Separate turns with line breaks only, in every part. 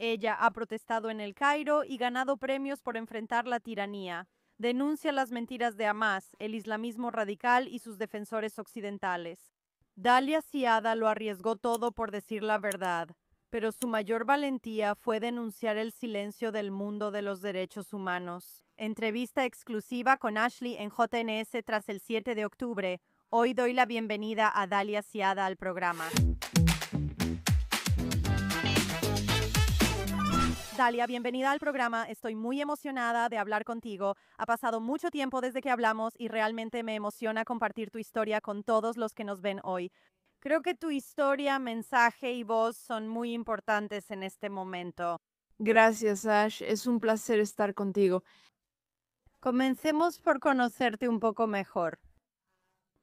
Ella ha protestado en el Cairo y ganado premios por enfrentar la tiranía. Denuncia las mentiras de Hamas, el islamismo radical y sus defensores occidentales. Dalia Siada lo arriesgó todo por decir la verdad, pero su mayor valentía fue denunciar el silencio del mundo de los derechos humanos. Entrevista exclusiva con Ashley en JNS tras el 7 de octubre. Hoy doy la bienvenida a Dalia Siada al programa. Dalia, bienvenida al programa. Estoy muy emocionada de hablar contigo. Ha pasado mucho tiempo desde que hablamos y realmente me emociona compartir tu historia con todos los que nos ven hoy. Creo que tu historia, mensaje y voz son muy importantes en este momento.
Gracias, Ash. Es un placer estar contigo.
Comencemos por conocerte un poco mejor.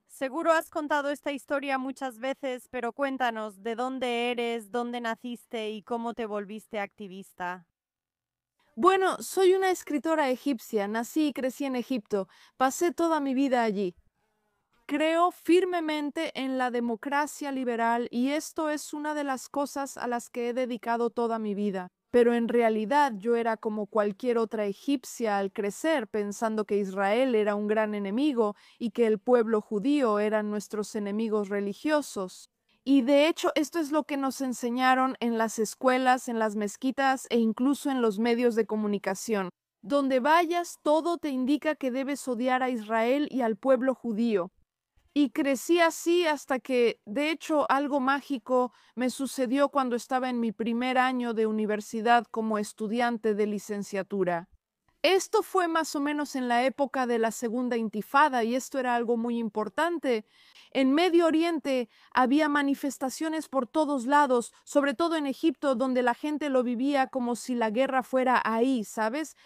Seguro has contado esta historia muchas veces, pero cuéntanos de dónde eres, dónde naciste y cómo te volviste activista.
Bueno, soy una escritora egipcia. Nací y crecí en Egipto. Pasé toda mi vida allí. Creo firmemente en la democracia liberal y esto es una de las cosas a las que he dedicado toda mi vida. Pero en realidad yo era como cualquier otra egipcia al crecer, pensando que Israel era un gran enemigo y que el pueblo judío eran nuestros enemigos religiosos. Y de hecho esto es lo que nos enseñaron en las escuelas, en las mezquitas e incluso en los medios de comunicación. Donde vayas, todo te indica que debes odiar a Israel y al pueblo judío. Y crecí así hasta que, de hecho, algo mágico me sucedió cuando estaba en mi primer año de universidad como estudiante de licenciatura. Esto fue más o menos en la época de la Segunda Intifada y esto era algo muy importante. En Medio Oriente había manifestaciones por todos lados, sobre todo en Egipto, donde la gente lo vivía como si la guerra fuera ahí, ¿sabes?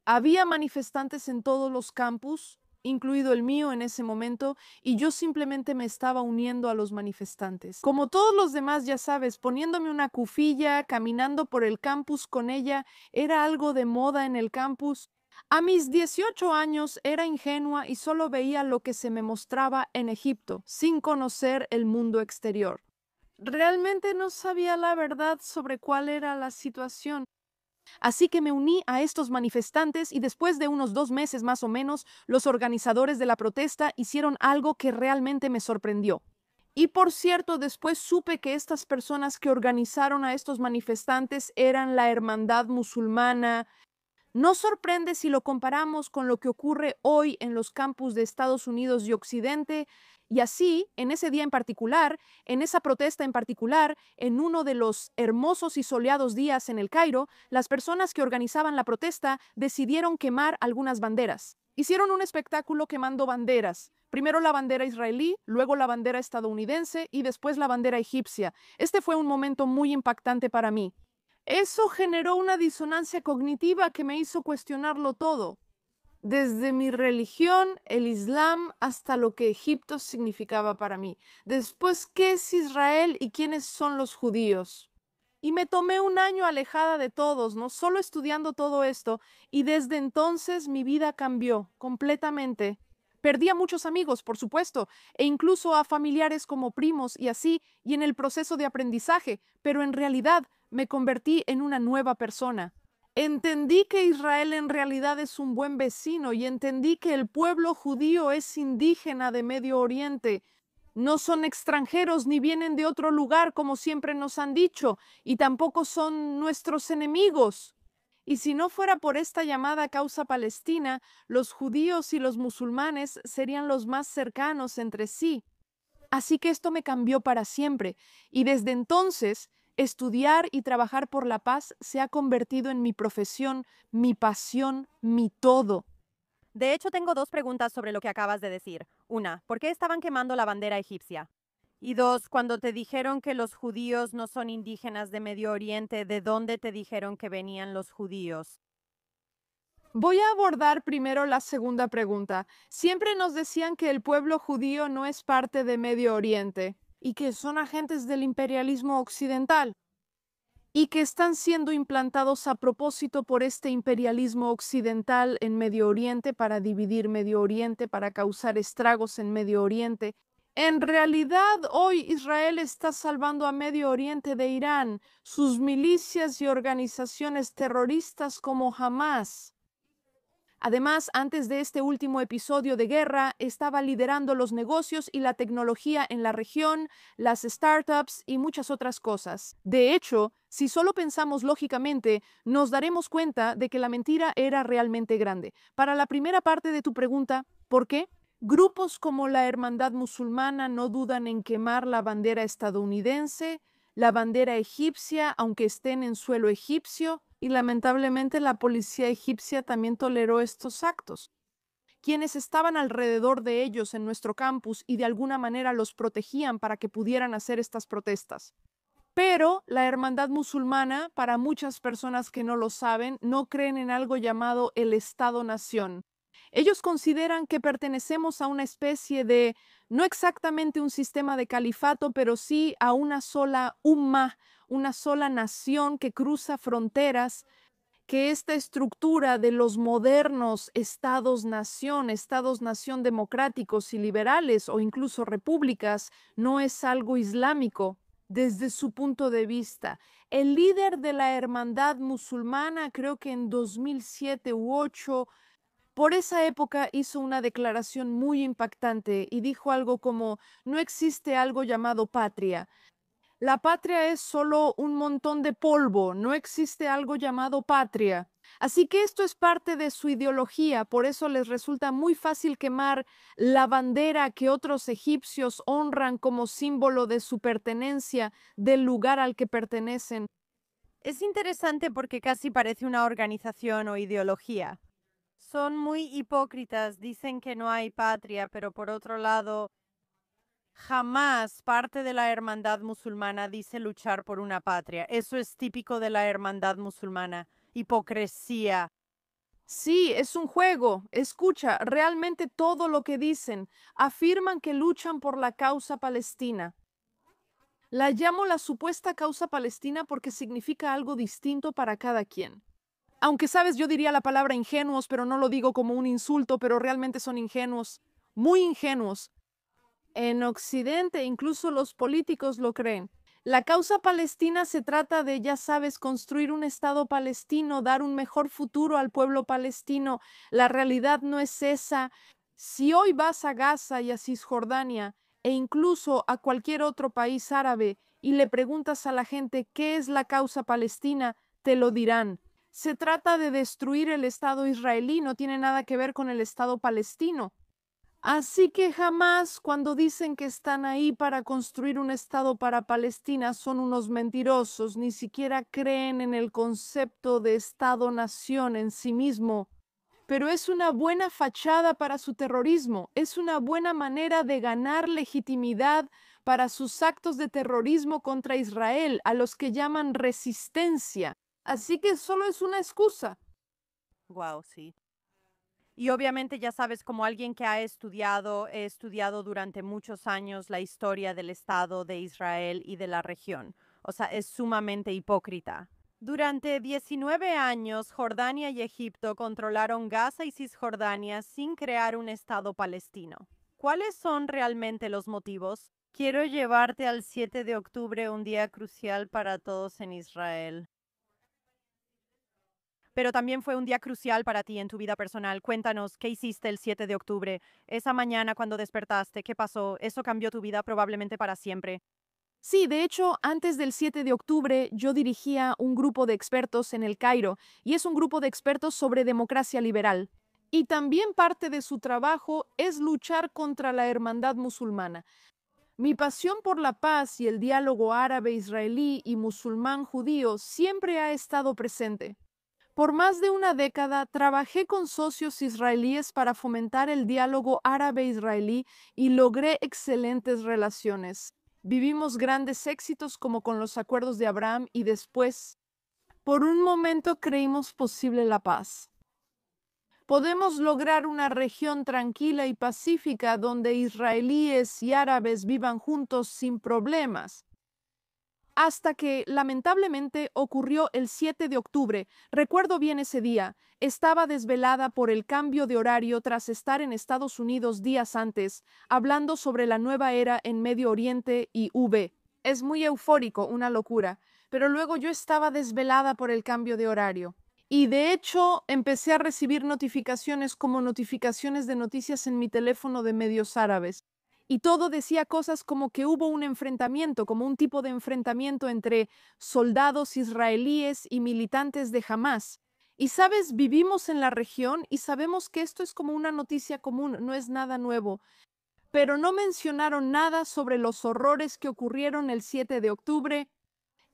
Había manifestantes en todos los campus, incluido el mío en ese momento, y yo simplemente me estaba uniendo a los manifestantes. Como todos los demás, ya sabes, poniéndome una cufilla, caminando por el campus con ella, era algo de moda en el campus. A mis 18 años era ingenua y solo veía lo que se me mostraba en Egipto, sin conocer el mundo exterior. Realmente no sabía la verdad sobre cuál era la situación. Así que me uní a estos manifestantes y después de unos 2 meses más o menos, los organizadores de la protesta hicieron algo que realmente me sorprendió. Y por cierto, después supe que estas personas que organizaron a estos manifestantes eran la Hermandad Musulmana. No sorprende si lo comparamos con lo que ocurre hoy en los campus de Estados Unidos y Occidente, y así, en ese día en particular, en esa protesta en particular, en uno de los hermosos y soleados días en el Cairo, las personas que organizaban la protesta decidieron quemar algunas banderas. Hicieron un espectáculo quemando banderas. Primero la bandera israelí, luego la bandera estadounidense y después la bandera egipcia. Este fue un momento muy impactante para mí. Eso generó una disonancia cognitiva que me hizo cuestionarlo todo, desde mi religión, el Islam, hasta lo que Egipto significaba para mí. Después, ¿qué es Israel y quiénes son los judíos? Y me tomé un año alejada de todos, no solo estudiando todo esto, y desde entonces mi vida cambió completamente. Perdí a muchos amigos, por supuesto, e incluso a familiares como primos y así, y en el proceso de aprendizaje, pero en realidad me convertí en una nueva persona. Entendí que Israel en realidad es un buen vecino y entendí que el pueblo judío es indígena de Medio Oriente. No son extranjeros ni vienen de otro lugar como siempre nos han dicho, y tampoco son nuestros enemigos. Y si no fuera por esta llamada causa palestina, los judíos y los musulmanes serían los más cercanos entre sí. Así que esto me cambió para siempre, y desde entonces estudiar y trabajar por la paz se ha convertido en mi profesión, mi pasión, mi todo.
De hecho, tengo dos preguntas sobre lo que acabas de decir. Una, ¿por qué estaban quemando la bandera egipcia? Y dos, cuando te dijeron que los judíos no son indígenas de Medio Oriente, ¿de dónde te dijeron que venían los judíos?
Voy a abordar primero la segunda pregunta. Siempre nos decían que el pueblo judío no es parte de Medio Oriente y que son agentes del imperialismo occidental y que están siendo implantados a propósito por este imperialismo occidental en Medio Oriente para dividir Medio Oriente, para causar estragos en Medio Oriente. En realidad, hoy Israel está salvando a Medio Oriente de Irán, sus milicias y organizaciones terroristas como Hamas. Además, antes de este último episodio de guerra, estaba liderando los negocios y la tecnología en la región, las startups y muchas otras cosas. De hecho, si solo pensamos lógicamente, nos daremos cuenta de que la mentira era realmente grande. Para la primera parte de tu pregunta, ¿por qué? Grupos como la Hermandad Musulmana no dudan en quemar la bandera estadounidense, la bandera egipcia, aunque estén en suelo egipcio, y lamentablemente la policía egipcia también toleró estos actos. Quienes estaban alrededor de ellos en nuestro campus y de alguna manera los protegían para que pudieran hacer estas protestas. Pero la hermandad musulmana, para muchas personas que no lo saben, no creen en algo llamado el Estado-Nación. Ellos consideran que pertenecemos a una especie de, no exactamente un sistema de califato, pero sí a una sola ummah, una sola nación que cruza fronteras, que esta estructura de los modernos estados-nación democráticos y liberales o incluso repúblicas, no es algo islámico desde su punto de vista. El líder de la hermandad musulmana, creo que en 2007 u 2008, por esa época hizo una declaración muy impactante y dijo algo como: no existe algo llamado patria. La patria es solo un montón de polvo, no existe algo llamado patria. Así que esto es parte de su ideología, por eso les resulta muy fácil quemar la bandera que otros egipcios honran como símbolo de su pertenencia, del lugar al que pertenecen.
Es interesante porque casi parece una organización o ideología. Son muy hipócritas, dicen que no hay patria, pero por otro lado, jamás parte de la hermandad musulmana dice luchar por una patria. Eso es típico de la hermandad musulmana. Hipocresía.
Sí, es un juego. Escucha, realmente todo lo que dicen. Afirman que luchan por la causa palestina. La llamo la supuesta causa palestina porque significa algo distinto para cada quien. Aunque sabes, yo diría la palabra ingenuos, pero no lo digo como un insulto, pero realmente son ingenuos, muy ingenuos. En Occidente, incluso los políticos lo creen. La causa palestina se trata de, ya sabes, construir un Estado palestino, dar un mejor futuro al pueblo palestino. La realidad no es esa. Si hoy vas a Gaza y a Cisjordania e incluso a cualquier otro país árabe y le preguntas a la gente qué es la causa palestina, te lo dirán. Se trata de destruir el Estado israelí, no tiene nada que ver con el Estado palestino. Así que jamás, cuando dicen que están ahí para construir un Estado para Palestina, son unos mentirosos, ni siquiera creen en el concepto de Estado-nación en sí mismo. Pero es una buena fachada para su terrorismo, es una buena manera de ganar legitimidad para sus actos de terrorismo contra Israel, a los que llaman resistencia. Así que solo es una excusa.
Wow, sí. Y obviamente ya sabes, como alguien que he estudiado durante muchos años la historia del Estado de Israel y de la región. O sea, es sumamente hipócrita. Durante 19 años, Jordania y Egipto controlaron Gaza y Cisjordania sin crear un Estado palestino. ¿Cuáles son realmente los motivos? Quiero llevarte al 7 de octubre, un día crucial para todos en Israel. Pero también fue un día crucial para ti en tu vida personal. Cuéntanos, ¿qué hiciste el 7 de octubre? Esa mañana cuando despertaste, ¿qué pasó? Eso cambió tu vida probablemente para siempre.
Sí, de hecho, antes del 7 de octubre yo dirigía un grupo de expertos en El Cairo, y es un grupo de expertos sobre democracia liberal. Y también parte de su trabajo es luchar contra la hermandad musulmana. Mi pasión por la paz y el diálogo árabe-israelí y musulmán-judío siempre ha estado presente. Por más de una década trabajé con socios israelíes para fomentar el diálogo árabe-israelí y logré excelentes relaciones. Vivimos grandes éxitos como con los acuerdos de Abraham y después, por un momento creímos posible la paz. Podemos lograr una región tranquila y pacífica donde israelíes y árabes vivan juntos sin problemas. Hasta que, lamentablemente, ocurrió el 7 de octubre. Recuerdo bien ese día. Estaba desvelada por el cambio de horario tras estar en Estados Unidos días antes, hablando sobre la nueva era en Medio Oriente y V. Es muy eufórico, una locura. Pero luego yo estaba desvelada por el cambio de horario. Y de hecho, empecé a recibir notificaciones como notificaciones de noticias en mi teléfono de medios árabes. Y todo decía cosas como que hubo un enfrentamiento, como un tipo de enfrentamiento entre soldados israelíes y militantes de Hamás. Y sabes, vivimos en la región y sabemos que esto es como una noticia común, no es nada nuevo. Pero no mencionaron nada sobre los horrores que ocurrieron el 7 de octubre.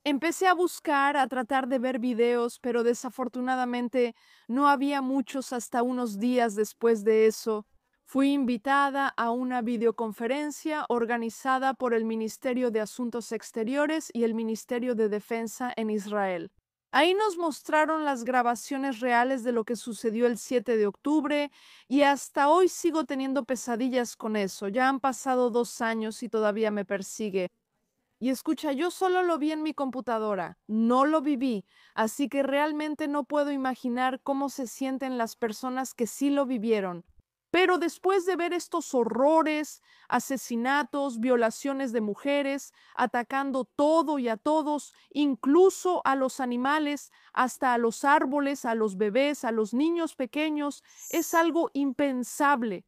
Empecé a buscar, a tratar de ver videos, pero desafortunadamente no había muchos hasta unos días después de eso. Fui invitada a una videoconferencia organizada por el Ministerio de Asuntos Exteriores y el Ministerio de Defensa en Israel. Ahí nos mostraron las grabaciones reales de lo que sucedió el 7 de octubre y hasta hoy sigo teniendo pesadillas con eso. Ya han pasado 2 años y todavía me persigue. Y escucha, yo solo lo vi en mi computadora, no lo viví, así que realmente no puedo imaginar cómo se sienten las personas que sí lo vivieron. Pero después de ver estos horrores, asesinatos, violaciones de mujeres, atacando todo y a todos, incluso a los animales, hasta a los árboles, a los bebés, a los niños pequeños, es algo impensable.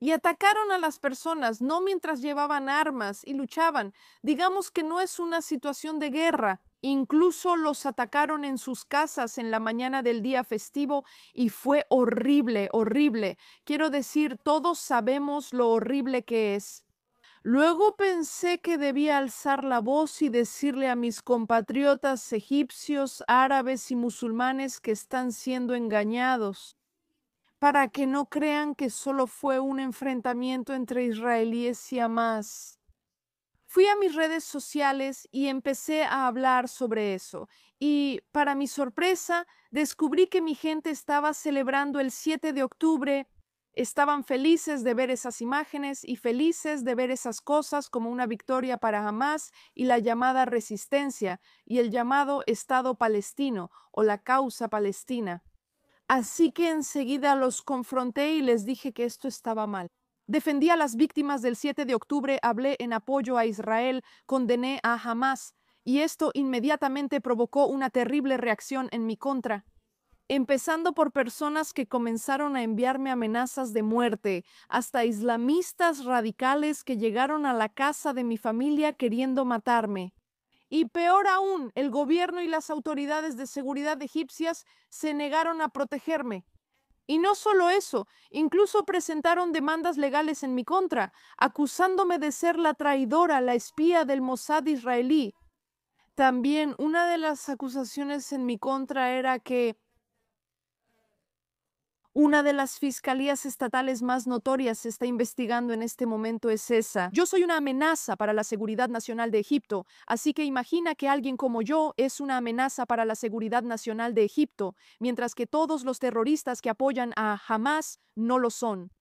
Y atacaron a las personas, no mientras llevaban armas y luchaban. Digamos que no es una situación de guerra. Incluso los atacaron en sus casas en la mañana del día festivo y fue horrible, horrible. Quiero decir, todos sabemos lo horrible que es. Luego pensé que debía alzar la voz y decirle a mis compatriotas egipcios, árabes y musulmanes que están siendo engañados para que no crean que solo fue un enfrentamiento entre israelíes y Hamás. Fui a mis redes sociales y empecé a hablar sobre eso. Y para mi sorpresa, descubrí que mi gente estaba celebrando el 7 de octubre. Estaban felices de ver esas imágenes y felices de ver esas cosas como una victoria para Hamás y la llamada resistencia y el llamado Estado palestino o la causa palestina. Así que enseguida los confronté y les dije que esto estaba mal. Defendí a las víctimas del 7 de octubre, hablé en apoyo a Israel, condené a Hamás, y esto inmediatamente provocó una terrible reacción en mi contra, empezando por personas que comenzaron a enviarme amenazas de muerte, hasta islamistas radicales que llegaron a la casa de mi familia queriendo matarme. Y peor aún, el gobierno y las autoridades de seguridad egipcias se negaron a protegerme. Y no solo eso, incluso presentaron demandas legales en mi contra, acusándome de ser la traidora, la espía del Mossad israelí. También una de las acusaciones en mi contra era que una de las fiscalías estatales más notorias se está investigando en este momento es esa. Yo soy una amenaza para la seguridad nacional de Egipto, así que imagina que alguien como yo es una amenaza para la seguridad nacional de Egipto, mientras que todos los terroristas que apoyan a Hamás no lo son.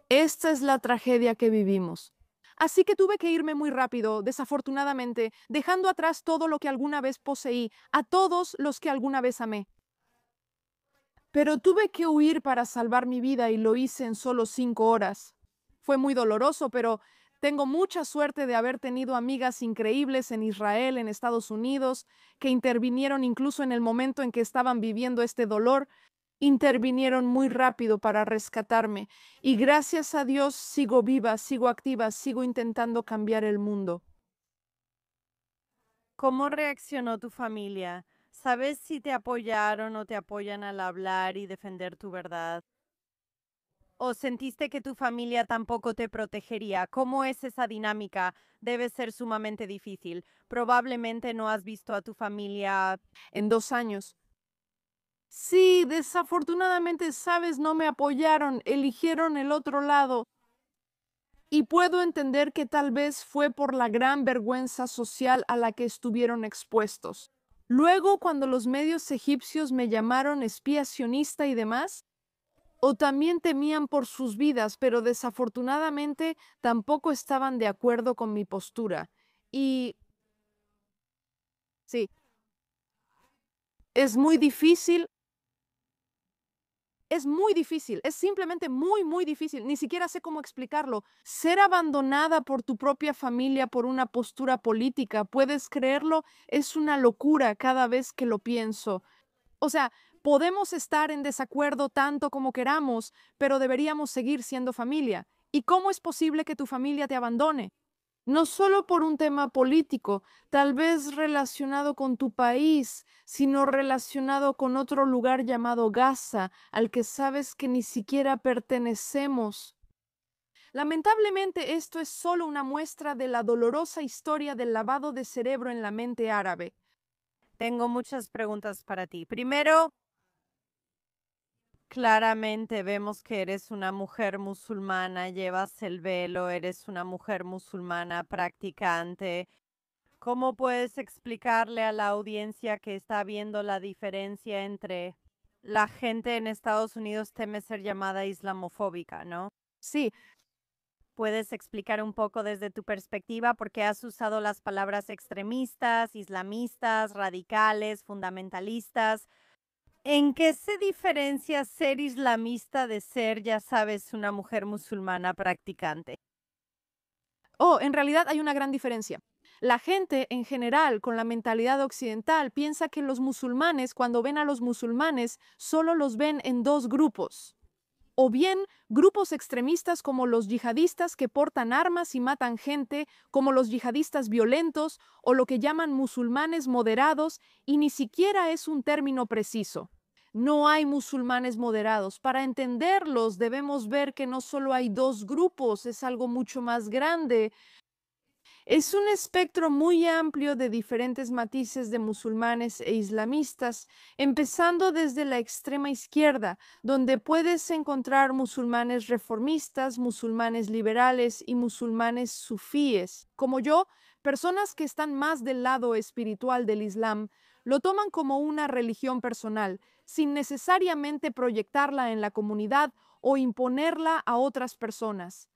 Esta es la tragedia que vivimos. Así que tuve que irme muy rápido, desafortunadamente, dejando atrás todo lo que alguna vez poseí, a todos los que alguna vez amé. Pero tuve que huir para salvar mi vida y lo hice en solo 5 horas. Fue muy doloroso, pero tengo mucha suerte de haber tenido amigas increíbles en Israel, en Estados Unidos, que intervinieron incluso en el momento en que estaban viviendo este dolor. Intervinieron muy rápido para rescatarme y gracias a Dios sigo viva, sigo activa, sigo intentando cambiar el mundo.
¿Cómo reaccionó tu familia? ¿Sabes si te apoyaron o te apoyan al hablar y defender tu verdad? ¿O sentiste que tu familia tampoco te protegería? ¿Cómo es esa dinámica? Debe ser sumamente difícil. Probablemente no has visto a tu familia.
En 2 años. Sí, desafortunadamente, sabes, no me apoyaron, eligieron el otro lado. Y puedo entender que tal vez fue por la gran vergüenza social a la que estuvieron expuestos. Luego, cuando los medios egipcios me llamaron espía sionista y demás, o también temían por sus vidas, pero desafortunadamente tampoco estaban de acuerdo con mi postura. Y Sí. Es muy difícil. Es muy difícil, es simplemente muy, muy difícil. Ni siquiera sé cómo explicarlo. Ser abandonada por tu propia familia por una postura política, ¿puedes creerlo? Es una locura cada vez que lo pienso. O sea, podemos estar en desacuerdo tanto como queramos, pero deberíamos seguir siendo familia. ¿Y cómo es posible que tu familia te abandone? No solo por un tema político, tal vez relacionado con tu país, sino relacionado con otro lugar llamado Gaza, al que sabes que ni siquiera pertenecemos. Lamentablemente, esto es solo una muestra de la dolorosa historia del lavado de cerebro en la mente árabe.
Tengo muchas preguntas para ti. Primero, claramente vemos que eres una mujer musulmana, llevas el velo, eres una mujer musulmana practicante. ¿Cómo puedes explicarle a la audiencia que está viendo la diferencia entre la gente en Estados Unidos teme ser llamada islamofóbica, ¿no?
Sí,
¿Puedes explicar un poco desde tu perspectiva por qué has usado las palabras extremistas, islamistas, radicales, fundamentalistas? ¿En qué se diferencia ser islamista de ser, ya sabes, una mujer musulmana practicante?
en realidad hay una gran diferencia. La gente en general con la mentalidad occidental piensa que los musulmanes, cuando ven a los musulmanes, solo los ven en dos grupos. O bien grupos extremistas como los yihadistas que portan armas y matan gente, como los yihadistas violentos o lo que llaman musulmanes moderados, y ni siquiera es un término preciso. No hay musulmanes moderados. Para entenderlos debemos ver que no solo hay dos grupos, es algo mucho más grande. Es un espectro muy amplio de diferentes matices de musulmanes e islamistas, empezando desde la extrema izquierda, donde puedes encontrar musulmanes reformistas, musulmanes liberales y musulmanes sufíes. Como yo, personas que están más del lado espiritual del Islam, lo toman como una religión personal, sin necesariamente proyectarla en la comunidad o imponerla a otras personas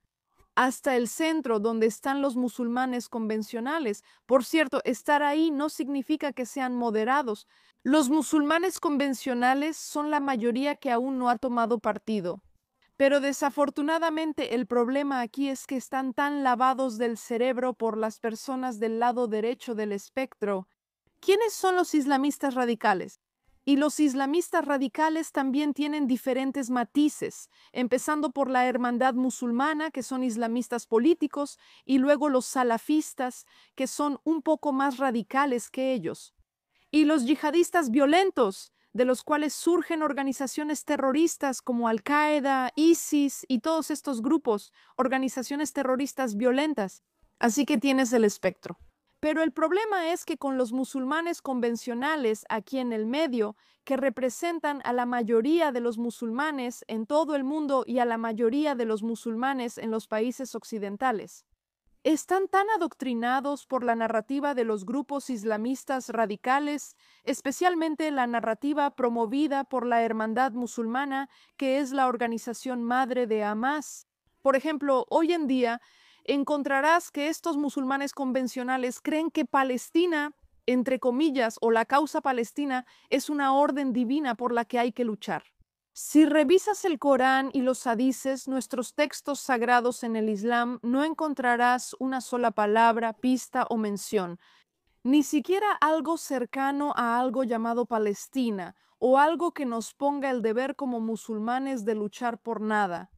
hasta el centro donde están los musulmanes convencionales. Por cierto, estar ahí no significa que sean moderados. Los musulmanes convencionales son la mayoría que aún no ha tomado partido. Pero desafortunadamente el problema aquí es que están tan lavados del cerebro por las personas del lado derecho del espectro. ¿Quiénes son los islamistas radicales? Y los islamistas radicales también tienen diferentes matices, empezando por la hermandad musulmana, que son islamistas políticos, y luego los salafistas, que son un poco más radicales que ellos. Y los yihadistas violentos, de los cuales surgen organizaciones terroristas como Al-Qaeda, ISIS y todos estos grupos, organizaciones terroristas violentas. Así que tienes el espectro. Pero el problema es que con los musulmanes convencionales aquí en el medio, que representan a la mayoría de los musulmanes en todo el mundo y a la mayoría de los musulmanes en los países occidentales, están tan adoctrinados por la narrativa de los grupos islamistas radicales, especialmente la narrativa promovida por la Hermandad Musulmana, que es la organización madre de Hamas. Por ejemplo, hoy en día encontrarás que estos musulmanes convencionales creen que Palestina, entre comillas, o la causa palestina, es una orden divina por la que hay que luchar. Si revisas el Corán y los hadices, nuestros textos sagrados en el Islam, no encontrarás una sola palabra, pista o mención, ni siquiera algo cercano a algo llamado Palestina o algo que nos ponga el deber como musulmanes de luchar por nada.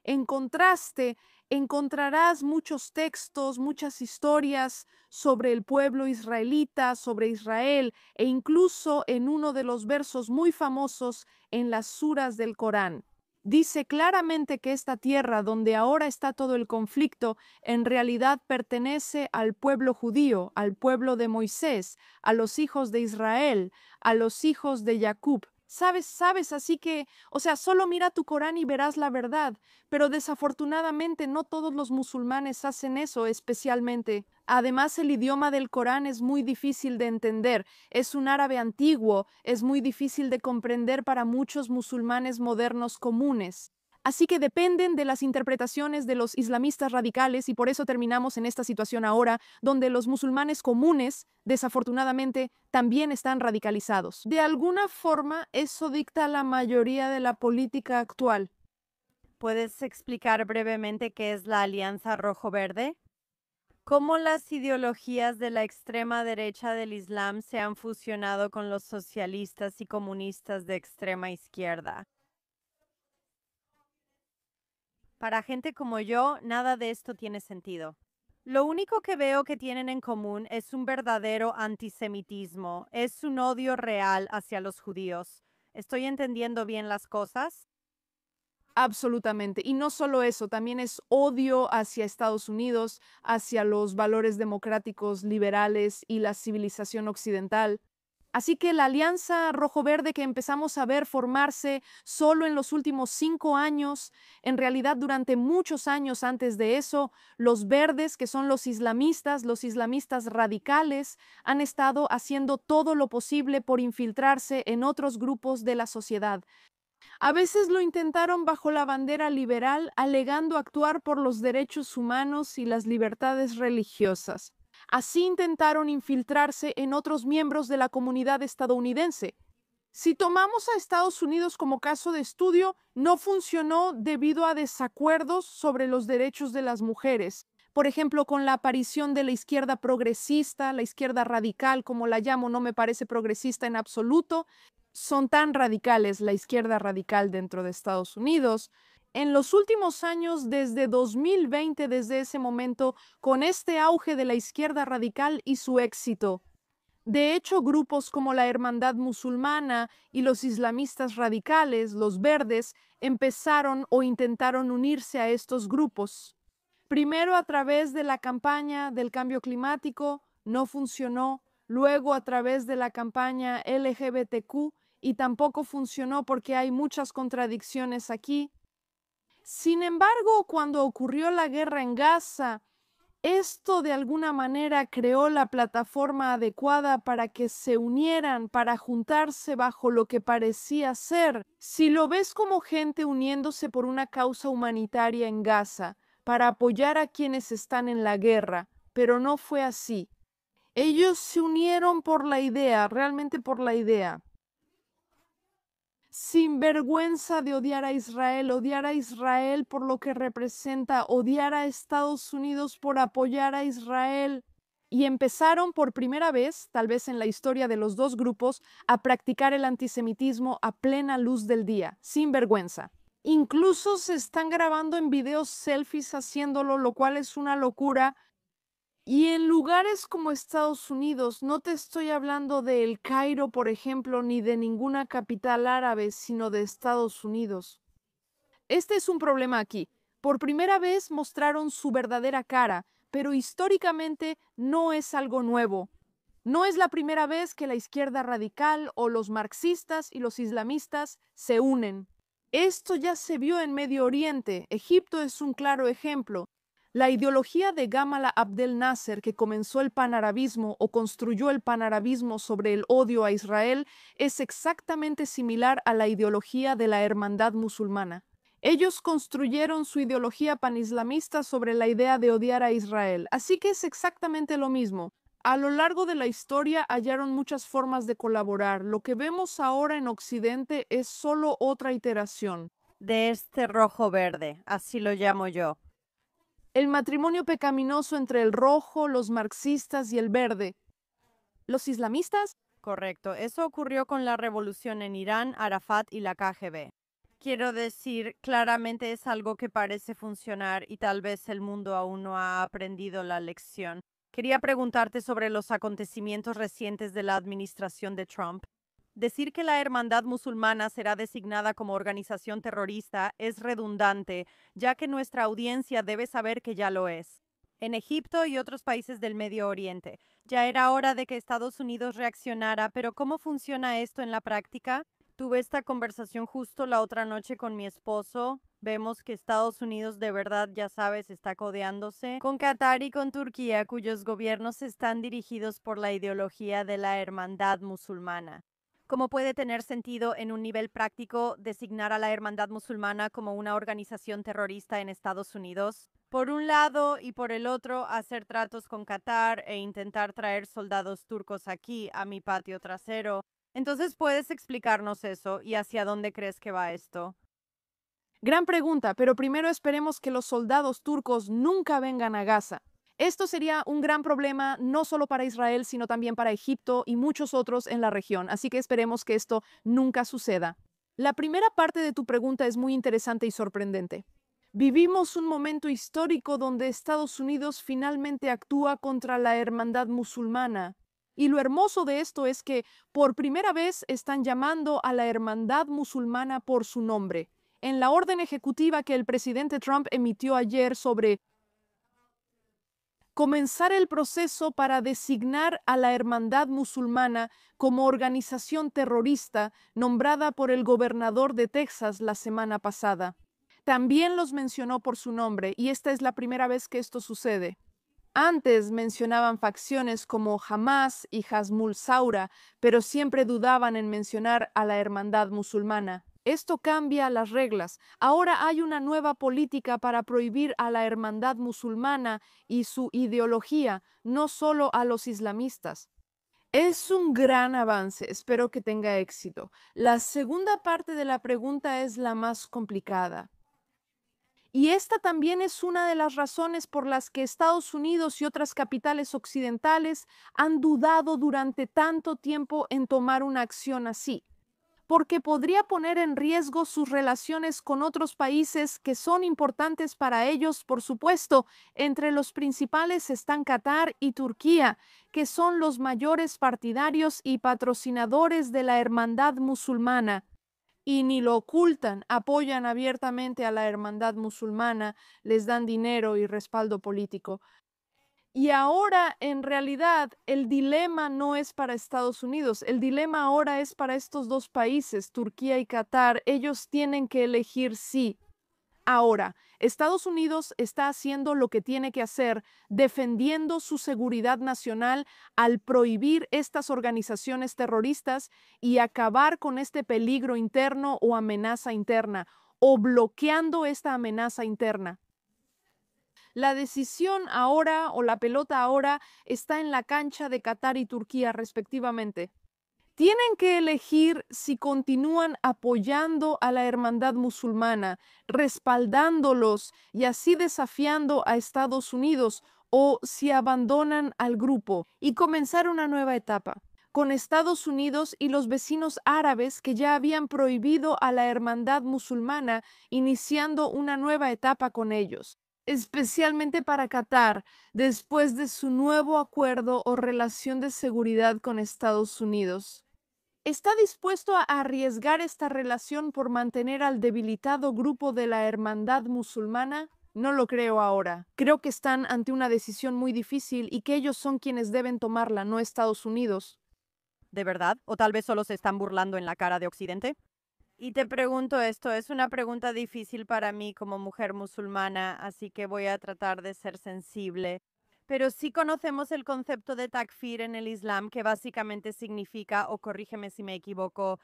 En contraste, encontrarás muchos textos, muchas historias sobre el pueblo israelita, sobre Israel, e incluso en uno de los versos muy famosos en las suras del Corán. Dice claramente que esta tierra donde ahora está todo el conflicto en realidad pertenece al pueblo judío, al pueblo de Moisés, a los hijos de Israel, a los hijos de Jacob. Sabes, así que, o sea, solo mira tu Corán y verás la verdad, pero desafortunadamente no todos los musulmanes hacen eso, especialmente. Además, el idioma del Corán es muy difícil de entender, es un árabe antiguo, es muy difícil de comprender para muchos musulmanes modernos comunes. Así que dependen de las interpretaciones de los islamistas radicales y por eso terminamos en esta situación ahora, donde los musulmanes comunes, desafortunadamente, también están radicalizados. De alguna forma, eso dicta la mayoría de la política actual.
¿Puedes explicar brevemente qué es la Alianza Rojo-Verde? ¿Cómo las ideologías de la extrema derecha del Islam se han fusionado con los socialistas y comunistas de extrema izquierda? Para gente como yo, nada de esto tiene sentido. Lo único que veo que tienen en común es un verdadero antisemitismo, es un odio real hacia los judíos. ¿Estoy entendiendo bien las cosas?
Absolutamente. Y no solo eso, también es odio hacia Estados Unidos, hacia los valores democráticos liberales y la civilización occidental. Así que la alianza rojo-verde que empezamos a ver formarse solo en los últimos 5 años, en realidad durante muchos años antes de eso, los verdes, que son los islamistas radicales, han estado haciendo todo lo posible por infiltrarse en otros grupos de la sociedad. A veces lo intentaron bajo la bandera liberal, alegando actuar por los derechos humanos y las libertades religiosas. Así intentaron infiltrarse en otros miembros de la comunidad estadounidense. Si tomamos a Estados Unidos como caso de estudio, no funcionó debido a desacuerdos sobre los derechos de las mujeres. Por ejemplo, con la aparición de la izquierda progresista, la izquierda radical, como la llamo, no me parece progresista en absoluto. Son tan radicales la izquierda radical dentro de Estados Unidos. En los últimos años, desde 2020, desde ese momento, con este auge de la izquierda radical y su éxito. De hecho, grupos como la Hermandad Musulmana y los islamistas radicales, los verdes, empezaron o intentaron unirse a estos grupos. Primero a través de la campaña del cambio climático, no funcionó. Luego a través de la campaña LGBTQ y tampoco funcionó porque hay muchas contradicciones aquí. Sin embargo, cuando ocurrió la guerra en Gaza, esto de alguna manera creó la plataforma adecuada para que se unieran, para juntarse bajo lo que parecía ser. Si lo ves como gente uniéndose por una causa humanitaria en Gaza, para apoyar a quienes están en la guerra, pero no fue así. Ellos se unieron por la idea, realmente por la idea. Sin vergüenza de odiar a Israel por lo que representa, odiar a Estados Unidos por apoyar a Israel. Y empezaron por primera vez, tal vez en la historia de los dos grupos, a practicar el antisemitismo a plena luz del día, sin vergüenza. Incluso se están grabando en videos selfies haciéndolo, lo cual es una locura. Y en lugares como Estados Unidos, no te estoy hablando de El Cairo, por ejemplo, ni de ninguna capital árabe, sino de Estados Unidos. Este es un problema aquí. Por primera vez mostraron su verdadera cara, pero históricamente no es algo nuevo. No es la primera vez que la izquierda radical o los marxistas y los islamistas se unen. Esto ya se vio en Medio Oriente. Egipto es un claro ejemplo. La ideología de Gamal Abdel Nasser, que comenzó el panarabismo o construyó el panarabismo sobre el odio a Israel, es exactamente similar a la ideología de la Hermandad Musulmana. Ellos construyeron su ideología panislamista sobre la idea de odiar a Israel, así que es exactamente lo mismo. A lo largo de la historia hallaron muchas formas de colaborar. Lo que vemos ahora en Occidente es solo otra iteración.
De este rojo-verde, así lo llamo yo.
El matrimonio pecaminoso entre el rojo, los marxistas y el verde. ¿Los islamistas?
Correcto, eso ocurrió con la revolución en Irán, Arafat y la KGB. Quiero decir, claramente es algo que parece funcionar y tal vez el mundo aún no ha aprendido la lección. Quería preguntarte sobre los acontecimientos recientes de la administración de Trump. Decir que la Hermandad Musulmana será designada como organización terrorista es redundante, ya que nuestra audiencia debe saber que ya lo es. En Egipto y otros países del Medio Oriente, ya era hora de que Estados Unidos reaccionara, pero ¿cómo funciona esto en la práctica? Tuve esta conversación justo la otra noche con mi esposo. Vemos que Estados Unidos de verdad, ya sabes, está codeándose con Qatar y con Turquía, cuyos gobiernos están dirigidos por la ideología de la Hermandad Musulmana. ¿Cómo puede tener sentido en un nivel práctico designar a la Hermandad Musulmana como una organización terrorista en Estados Unidos? Por un lado y por el otro, hacer tratos con Qatar e intentar traer soldados turcos aquí, a mi patio trasero. Entonces, ¿puedes explicarnos eso y hacia dónde crees que va esto?
Gran pregunta, pero primero esperemos que los soldados turcos nunca vengan a Gaza. Esto sería un gran problema no solo para Israel, sino también para Egipto y muchos otros en la región, así que esperemos que esto nunca suceda. La primera parte de tu pregunta es muy interesante y sorprendente. Vivimos un momento histórico donde Estados Unidos finalmente actúa contra la hermandad musulmana. Y lo hermoso de esto es que por primera vez están llamando a la hermandad musulmana por su nombre. En la orden ejecutiva que el presidente Trump emitió ayer sobre comenzar el proceso para designar a la Hermandad Musulmana como organización terrorista nombrada por el gobernador de Texas la semana pasada. También los mencionó por su nombre y esta es la primera vez que esto sucede. Antes mencionaban facciones como Hamas y Hasmul Saura, pero siempre dudaban en mencionar a la Hermandad Musulmana. Esto cambia las reglas. Ahora hay una nueva política para prohibir a la Hermandad Musulmana y su ideología, no solo a los islamistas. Es un gran avance, espero que tenga éxito. La segunda parte de la pregunta es la más complicada. Y esta también es una de las razones por las que Estados Unidos y otras capitales occidentales han dudado durante tanto tiempo en tomar una acción así, porque podría poner en riesgo sus relaciones con otros países que son importantes para ellos, por supuesto. Entre los principales están Qatar y Turquía, que son los mayores partidarios y patrocinadores de la hermandad musulmana. Y ni lo ocultan, apoyan abiertamente a la hermandad musulmana, les dan dinero y respaldo político. Y ahora, en realidad, el dilema no es para Estados Unidos, el dilema ahora es para estos dos países, Turquía y Qatar. Ellos tienen que elegir sí. Ahora, Estados Unidos está haciendo lo que tiene que hacer, defendiendo su seguridad nacional al prohibir estas organizaciones terroristas y acabar con este peligro interno o amenaza interna, o bloqueando esta amenaza interna. La decisión ahora o la pelota ahora está en la cancha de Qatar y Turquía respectivamente. Tienen que elegir si continúan apoyando a la hermandad musulmana, respaldándolos y así desafiando a Estados Unidos, o si abandonan al grupo y comenzar una nueva etapa con Estados Unidos y los vecinos árabes que ya habían prohibido a la hermandad musulmana, iniciando una nueva etapa con ellos, especialmente para Qatar, después de su nuevo acuerdo o relación de seguridad con Estados Unidos. ¿Está dispuesto a arriesgar esta relación por mantener al debilitado grupo de la hermandad musulmana? No lo creo ahora. Creo que están ante una decisión muy difícil y que ellos son quienes deben tomarla, no Estados Unidos.
¿De verdad? ¿O tal vez solo se están burlando en la cara de Occidente? Y te pregunto esto, es una pregunta difícil para mí como mujer musulmana, así que voy a tratar de ser sensible. Pero sí conocemos el concepto de takfir en el Islam, que básicamente significa, o corrígeme si me equivoco,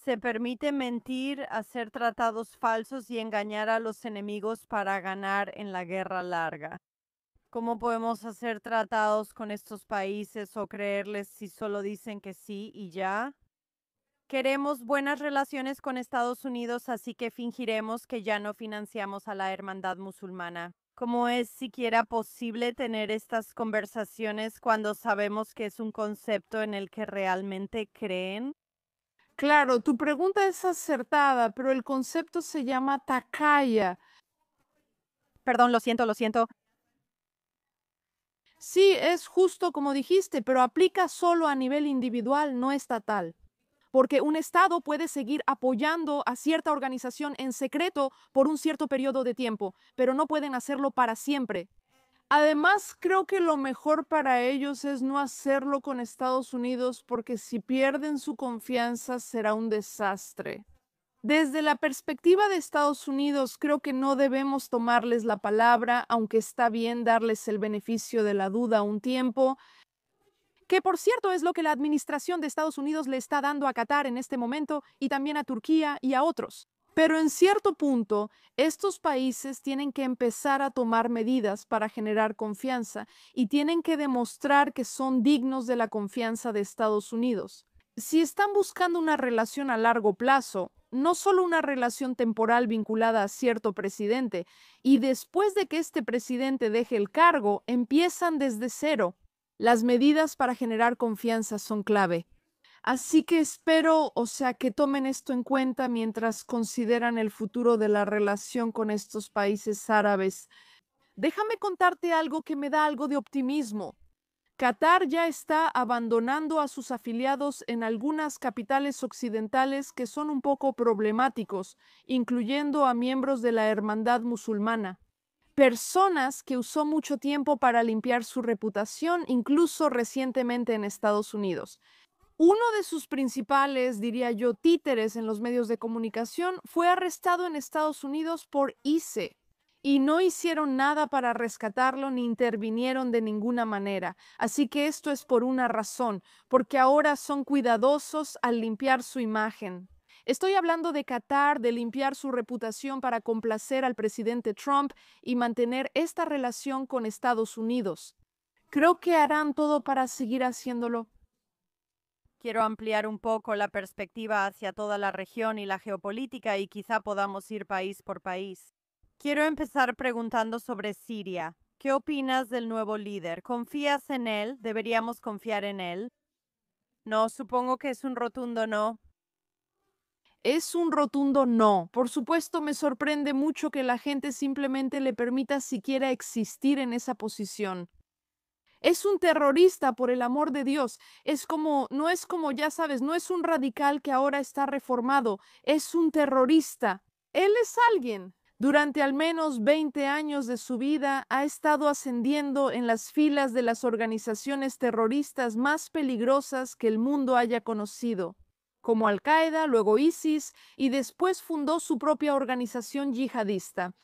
se permite mentir, hacer tratados falsos y engañar a los enemigos para ganar en la guerra larga. ¿Cómo podemos hacer tratados con estos países o creerles si solo dicen que sí y ya? Queremos buenas relaciones con Estados Unidos, así que fingiremos que ya no financiamos a la hermandad musulmana. ¿Cómo es siquiera posible tener estas conversaciones cuando sabemos que es un concepto en el que realmente creen?
Claro, tu pregunta es acertada, pero el concepto se llama takaya.
Perdón, lo siento, lo siento.
Sí, es justo como dijiste, pero aplica solo a nivel individual, no estatal. Porque un Estado puede seguir apoyando a cierta organización en secreto por un cierto periodo de tiempo, pero no pueden hacerlo para siempre. Además, creo que lo mejor para ellos es no hacerlo con Estados Unidos porque si pierden su confianza será un desastre. Desde la perspectiva de Estados Unidos, creo que no debemos tomarles la palabra, aunque está bien darles el beneficio de la duda un tiempo. que por cierto es lo que la administración de Estados Unidos le está dando a Qatar en este momento y también a Turquía y a otros. Pero en cierto punto, estos países tienen que empezar a tomar medidas para generar confianza y tienen que demostrar que son dignos de la confianza de Estados Unidos. Si están buscando una relación a largo plazo, no solo una relación temporal vinculada a cierto presidente, y después de que este presidente deje el cargo, empiezan desde cero. Las medidas para generar confianza son clave. Así que espero, que tomen esto en cuenta mientras consideran el futuro de la relación con estos países árabes. Déjame contarte algo que me da algo de optimismo. Qatar ya está abandonando a sus afiliados en algunas capitales occidentales que son un poco problemáticos, incluyendo a miembros de la hermandad musulmana. Personas que usó mucho tiempo para limpiar su reputación, incluso recientemente en Estados Unidos. Uno de sus principales, diría yo, títeres en los medios de comunicación fue arrestado en Estados Unidos por ICE y no hicieron nada para rescatarlo ni intervinieron de ninguna manera. Así que esto es por una razón, porque ahora son cuidadosos al limpiar su imagen. Estoy hablando de Qatar, de limpiar su reputación para complacer al presidente Trump y mantener esta relación con Estados Unidos. Creo que harán todo para seguir haciéndolo.
Quiero ampliar un poco la perspectiva hacia toda la región y la geopolítica y quizá podamos ir país por país. Quiero empezar preguntando sobre Siria. ¿Qué opinas del nuevo líder? ¿Confías en él? ¿Deberíamos confiar en él? No, supongo que es un rotundo no.
Es un rotundo no. Por supuesto, me sorprende mucho que la gente simplemente le permita siquiera existir en esa posición. Es un terrorista, por el amor de Dios. No es como, ya sabes, no es un radical que ahora está reformado, es un terrorista. Él es alguien. Durante al menos 20 años de su vida ha estado ascendiendo en las filas de las organizaciones terroristas más peligrosas que el mundo haya conocido, como Al-Qaeda, luego ISIS, y después fundó su propia organización yihadista.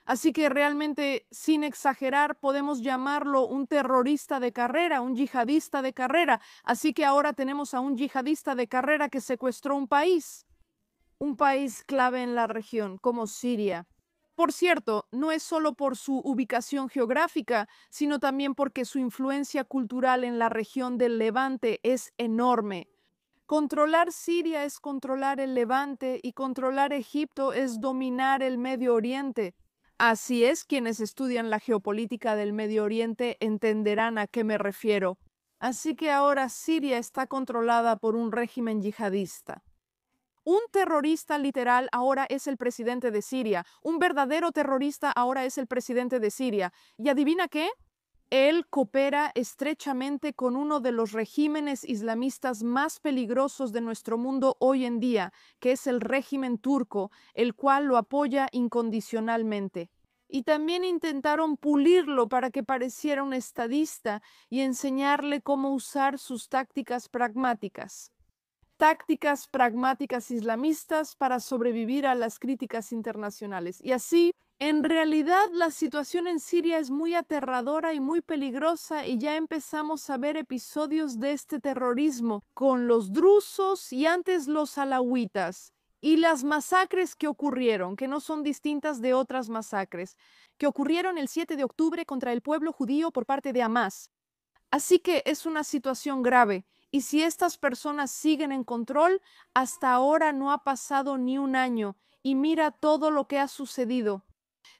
Así que realmente, sin exagerar, podemos llamarlo un terrorista de carrera, un yihadista de carrera. Así que ahora tenemos a un yihadista de carrera que secuestró un país clave en la región, como Siria. Por cierto, no es solo por su ubicación geográfica, sino también porque su influencia cultural en la región del Levante es enorme. Controlar Siria es controlar el Levante y controlar Egipto es dominar el Medio Oriente. Así es, quienes estudian la geopolítica del Medio Oriente entenderán a qué me refiero. Así que ahora Siria está controlada por un régimen yihadista. Un terrorista literal ahora es el presidente de Siria. Un verdadero terrorista ahora es el presidente de Siria. ¿Y adivina qué? Él coopera estrechamente con uno de los regímenes islamistas más peligrosos de nuestro mundo hoy en día, que es el régimen turco, el cual lo apoya incondicionalmente. Y también intentaron pulirlo para que pareciera un estadista y enseñarle cómo usar sus tácticas pragmáticas. Tácticas pragmáticas islamistas para sobrevivir a las críticas internacionales. Y así, en realidad, la situación en Siria es muy aterradora y muy peligrosa y ya empezamos a ver episodios de este terrorismo con los drusos y antes los alawitas. Y las masacres que ocurrieron, que no son distintas de otras masacres, que ocurrieron el 7 de octubre contra el pueblo judío por parte de Hamás. Así que es una situación grave. Y si estas personas siguen en control, hasta ahora no ha pasado ni un año. Y mira todo lo que ha sucedido.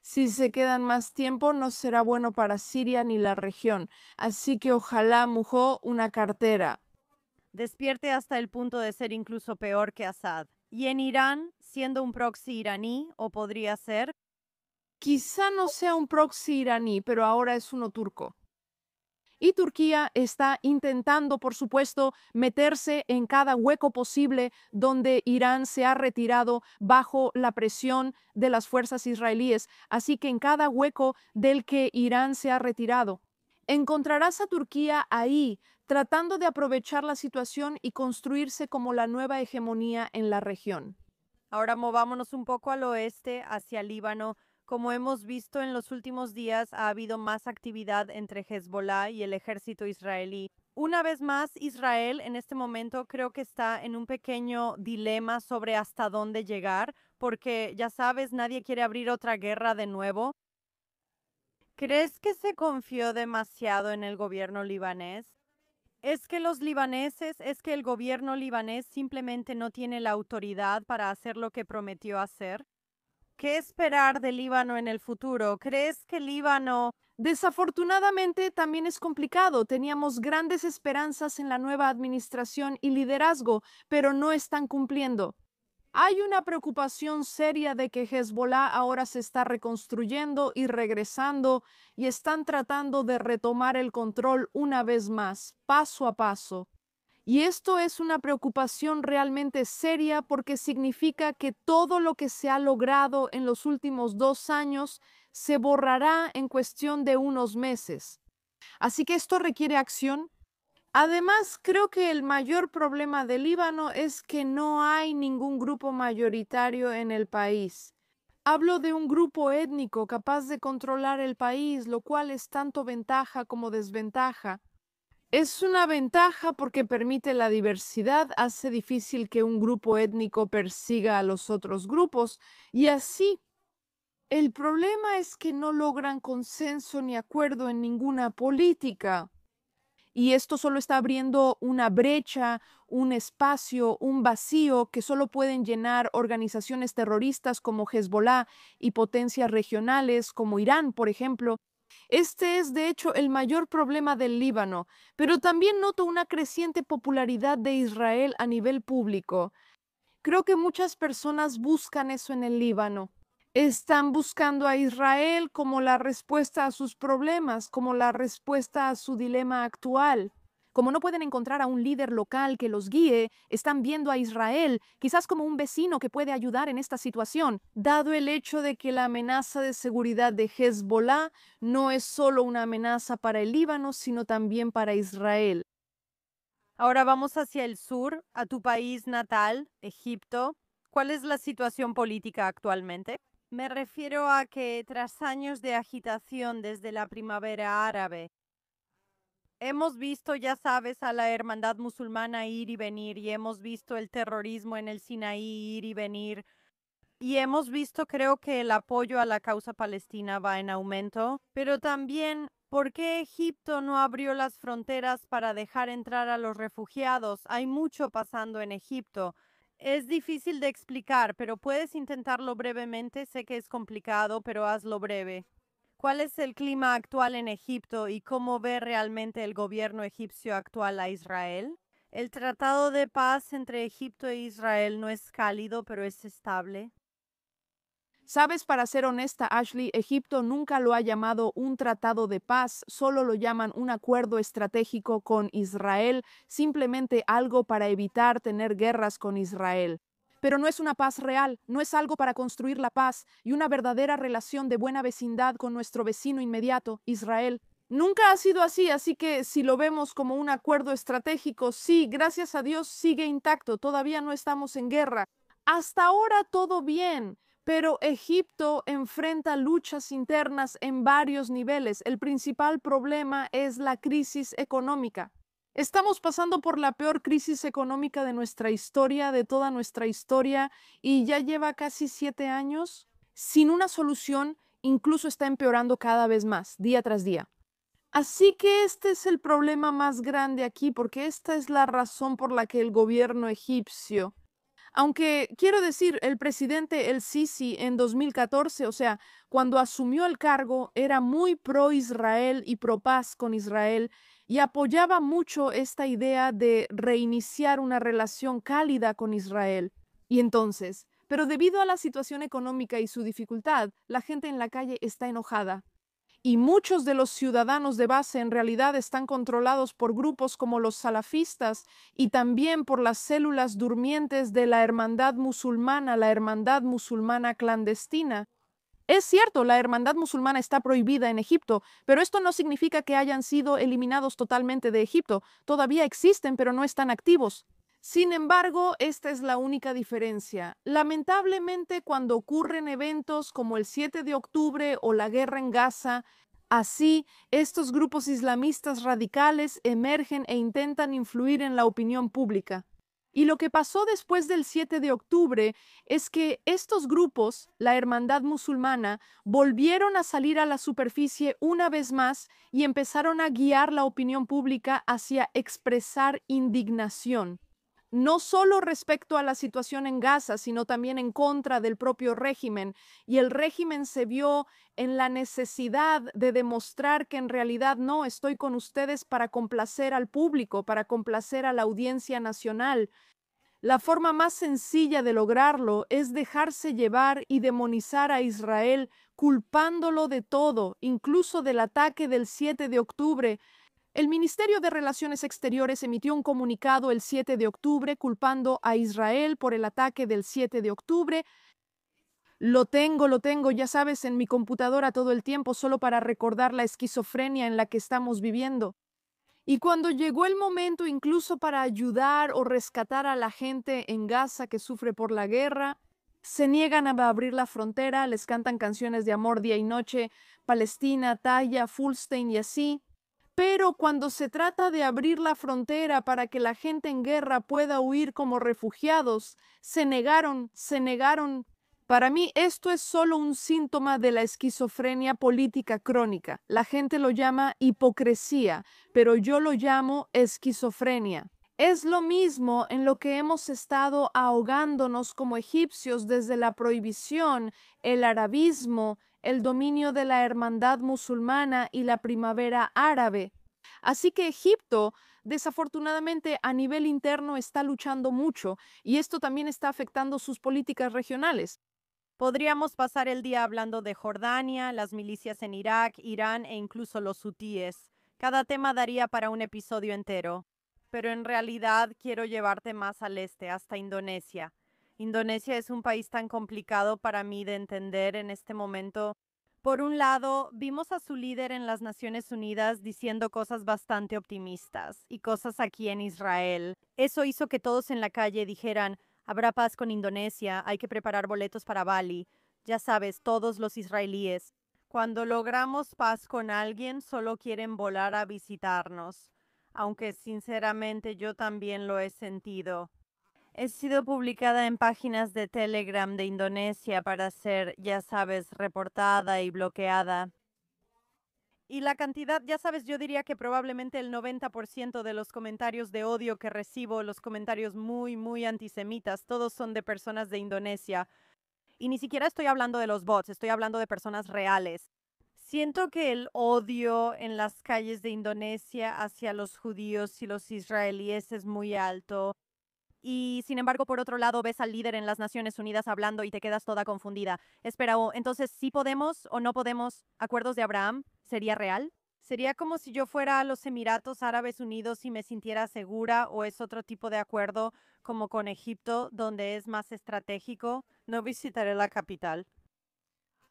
Si se quedan más tiempo, no será bueno para Siria ni la región. Así que ojalá mojó una cartera.
Despierte hasta el punto de ser incluso peor que Assad. ¿Y en Irán, siendo un proxy iraní, o podría ser?
Quizá no sea un proxy iraní, pero ahora es uno turco. Y Turquía está intentando, por supuesto, meterse en cada hueco posible donde Irán se ha retirado bajo la presión de las fuerzas israelíes. Así que en cada hueco del que Irán se ha retirado, encontrarás a Turquía ahí, tratando de aprovechar la situación y construirse como la nueva hegemonía en la región.
Ahora movámonos un poco al oeste, hacia Líbano. Como hemos visto en los últimos días, ha habido más actividad entre Hezbollah y el ejército israelí. Una vez más, Israel en este momento creo que está en un pequeño dilema sobre hasta dónde llegar, porque ya sabes, nadie quiere abrir otra guerra de nuevo. ¿Crees que se confió demasiado en el gobierno libanés? Es que el gobierno libanés simplemente no tiene la autoridad para hacer lo que prometió hacer. ¿Qué esperar de Líbano en el futuro? ¿Crees que Líbano...
Desafortunadamente, también es complicado. Teníamos grandes esperanzas en la nueva administración y liderazgo, pero no están cumpliendo. Hay una preocupación seria de que Hezbollah ahora se está reconstruyendo y regresando y están tratando de retomar el control una vez más, paso a paso. Y esto es una preocupación realmente seria porque significa que todo lo que se ha logrado en los últimos 2 años se borrará en cuestión de unos meses. Así que esto requiere acción. Además, creo que el mayor problema del Líbano es que no hay ningún grupo mayoritario en el país. Hablo de un grupo étnico capaz de controlar el país, lo cual es tanto ventaja como desventaja. Es una ventaja porque permite la diversidad, hace difícil que un grupo étnico persiga a los otros grupos y así. El problema es que no logran consenso ni acuerdo en ninguna política. Y esto solo está abriendo una brecha, un espacio, un vacío que solo pueden llenar organizaciones terroristas como Hezbollah y potencias regionales como Irán, por ejemplo. Este es, de hecho, el mayor problema del Líbano, pero también noto una creciente popularidad de Israel a nivel público. Creo que muchas personas buscan eso en el Líbano. Están buscando a Israel como la respuesta a sus problemas, como la respuesta a su dilema actual. Como no pueden encontrar a un líder local que los guíe, están viendo a Israel quizás como un vecino que puede ayudar en esta situación, dado el hecho de que la amenaza de seguridad de Hezbollah no es solo una amenaza para el Líbano, sino también para Israel.
Ahora vamos hacia el sur, a tu país natal, Egipto. ¿Cuál es la situación política actualmente? Me refiero a que tras años de agitación desde la primavera árabe, hemos visto, ya sabes, a la hermandad musulmana ir y venir, y hemos visto el terrorismo en el Sinaí ir y venir, y hemos visto, creo que el apoyo a la causa palestina va en aumento, pero también, ¿por qué Egipto no abrió las fronteras para dejar entrar a los refugiados? Hay mucho pasando en Egipto. Es difícil de explicar, pero puedes intentarlo brevemente. Sé que es complicado, pero hazlo breve. ¿Cuál es el clima actual en Egipto y cómo ve realmente el gobierno egipcio actual a Israel? El tratado de paz entre Egipto e Israel no es cálido, pero es estable.
Sabes, para ser honesta, Ashley, Egipto nunca lo ha llamado un tratado de paz, solo lo llaman un acuerdo estratégico con Israel, simplemente algo para evitar tener guerras con Israel. Pero no es una paz real, no es algo para construir la paz y una verdadera relación de buena vecindad con nuestro vecino inmediato, Israel. Nunca ha sido así, así que si lo vemos como un acuerdo estratégico, sí, gracias a Dios sigue intacto, todavía no estamos en guerra. Hasta ahora todo bien. Pero Egipto enfrenta luchas internas en varios niveles. El principal problema es la crisis económica. Estamos pasando por la peor crisis económica de nuestra historia, de toda nuestra historia, y ya lleva casi 7 años sin una solución, incluso está empeorando cada vez más, día tras día. Así que este es el problema más grande aquí, porque esta es la razón por la que el gobierno egipcio, aunque quiero decir, el presidente El Sisi en 2014, o sea, cuando asumió el cargo, era muy pro-Israel y pro-paz con Israel y apoyaba mucho esta idea de reiniciar una relación cálida con Israel. Y entonces, pero debido a la situación económica y su dificultad, la gente en la calle está enojada. Y muchos de los ciudadanos de base en realidad están controlados por grupos como los salafistas y también por las células durmientes de la hermandad musulmana clandestina. Es cierto, la hermandad musulmana está prohibida en Egipto, pero esto no significa que hayan sido eliminados totalmente de Egipto. Todavía existen, pero no están activos. Sin embargo, esta es la única diferencia. Lamentablemente, cuando ocurren eventos como el 7 de octubre o la guerra en Gaza, Así, estos grupos islamistas radicales emergen e intentan influir en la opinión pública. Y lo que pasó después del 7 de octubre es que estos grupos, la Hermandad Musulmana, volvieron a salir a la superficie una vez más y empezaron a guiar la opinión pública hacia expresar indignación, no solo respecto a la situación en Gaza, sino también en contra del propio régimen. Y el régimen se vio en la necesidad de demostrar que en realidad no estoy con ustedes para complacer al público, para complacer a la audiencia nacional. La forma más sencilla de lograrlo es dejarse llevar y demonizar a Israel, culpándolo de todo, incluso del ataque del 7 de octubre. El Ministerio de Relaciones Exteriores emitió un comunicado el 7 de octubre culpando a Israel por el ataque del 7 de octubre. Lo tengo, ya sabes, en mi computadora todo el tiempo solo para recordar la esquizofrenia en la que estamos viviendo. Y cuando llegó el momento incluso para ayudar o rescatar a la gente en Gaza que sufre por la guerra, se niegan a abrir la frontera, les cantan canciones de amor día y noche, Palestina, Taya, Fulstein y así. Pero cuando se trata de abrir la frontera para que la gente en guerra pueda huir como refugiados, se negaron. Para mí esto es solo un síntoma de la esquizofrenia política crónica. La gente lo llama hipocresía, pero yo lo llamo esquizofrenia. Es lo mismo en lo que hemos estado ahogándonos como egipcios desde la prohibición, el arabismo, el dominio de la hermandad musulmana y la primavera árabe. Así que Egipto, desafortunadamente, a nivel interno está luchando mucho y esto también está afectando sus políticas regionales.
Podríamos pasar el día hablando de Jordania, las milicias en Irak, Irán e incluso los hutíes. Cada tema daría para un episodio entero. Pero en realidad quiero llevarte más al este, hasta Indonesia. Indonesia es un país tan complicado para mí de entender en este momento. Por un lado, vimos a su líder en las Naciones Unidas diciendo cosas bastante optimistas y cosas aquí en Israel. Eso hizo que todos en la calle dijeran: habrá paz con Indonesia, hay que preparar boletos para Bali. Ya sabes, todos los israelíes. Cuando logramos paz con alguien, solo quieren volar a visitarnos. Aunque sinceramente yo también lo he sentido. He sido publicada en páginas de Telegram de Indonesia para ser, ya sabes, reportada y bloqueada. Y la cantidad, ya sabes, yo diría que probablemente el 90% de los comentarios de odio que recibo, los comentarios muy antisemitas, todos son de personas de Indonesia. Y ni siquiera estoy hablando de los bots, estoy hablando de personas reales. Siento que el odio en las calles de Indonesia hacia los judíos y los israelíes es muy alto. Y sin embargo, por otro lado, ves al líder en las Naciones Unidas hablando y te quedas toda confundida. Espera, entonces, ¿sí podemos o no podemos acuerdos de Abraham? ¿Sería real? ¿Sería como si yo fuera a los Emiratos Árabes Unidos y me sintiera segura, o es otro tipo de acuerdo como con Egipto, donde es más estratégico? No visitaré la capital.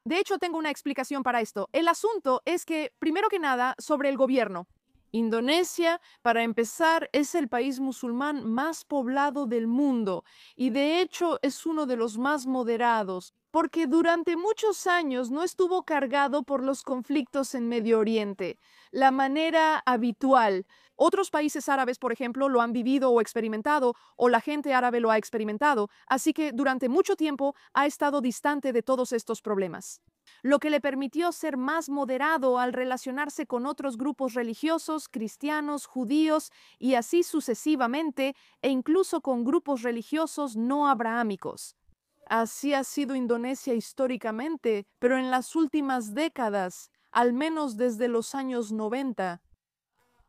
De hecho, tengo una explicación para esto. El asunto es que, primero que nada, sobre el gobierno. Indonesia, para empezar, es el país musulmán más poblado del mundo y de hecho es uno de los más moderados, porque durante muchos años no estuvo cargado por los conflictos en Medio Oriente, la manera habitual. Otros países árabes, por ejemplo, lo han vivido o experimentado, o la gente árabe lo ha experimentado, así que durante mucho tiempo ha estado distante de todos estos problemas, lo que le permitió ser más moderado al relacionarse con otros grupos religiosos, cristianos, judíos y así sucesivamente, e incluso con grupos religiosos no abrahámicos. Así ha sido Indonesia históricamente, pero en las últimas décadas, al menos desde los años 90,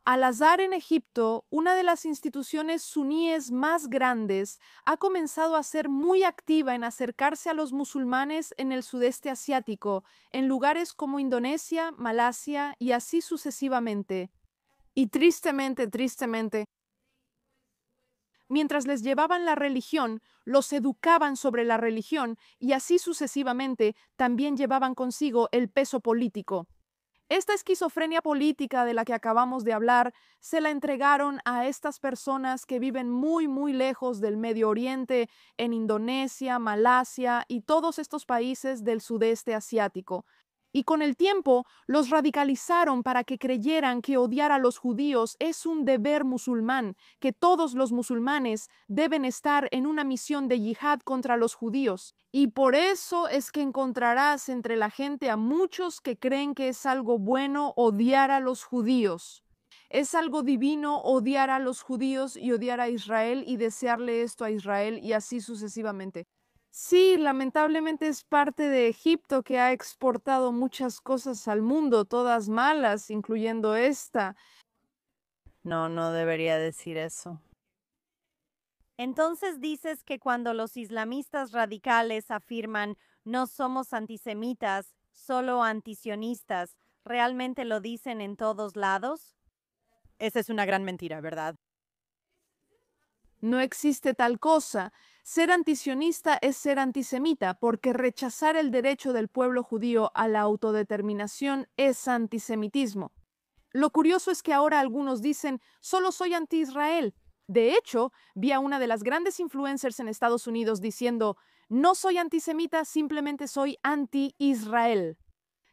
Al-Azhar en Egipto, una de las instituciones suníes más grandes, ha comenzado a ser muy activa en acercarse a los musulmanes en el sudeste asiático, en lugares como Indonesia, Malasia y así sucesivamente. Y tristemente, mientras les llevaban la religión, los educaban sobre la religión y así sucesivamente también llevaban consigo el peso político. Esta esquizofrenia política de la que acabamos de hablar se la entregaron a estas personas que viven muy lejos del Medio Oriente, en Indonesia, Malasia y todos estos países del sudeste asiático. Y con el tiempo los radicalizaron para que creyeran que odiar a los judíos es un deber musulmán, que todos los musulmanes deben estar en una misión de yihad contra los judíos. Y por eso es que encontrarás entre la gente a muchos que creen que es algo bueno odiar a los judíos. Es algo divino odiar a los judíos y odiar a Israel y desearle esto a Israel y así sucesivamente. Sí, lamentablemente es parte de Egipto que ha exportado muchas cosas al mundo, todas malas, incluyendo esta.
No, no debería decir eso. Entonces dices que cuando los islamistas radicales afirman no somos antisemitas, solo antisionistas, ¿realmente lo dicen en todos lados? Esa es una gran mentira, ¿verdad?
No existe tal cosa. Ser antisionista es ser antisemita, porque rechazar el derecho del pueblo judío a la autodeterminación es antisemitismo. Lo curioso es que ahora algunos dicen, solo soy anti-Israel. De hecho, vi a una de las grandes influencers en Estados Unidos diciendo, no soy antisemita, simplemente soy anti-Israel.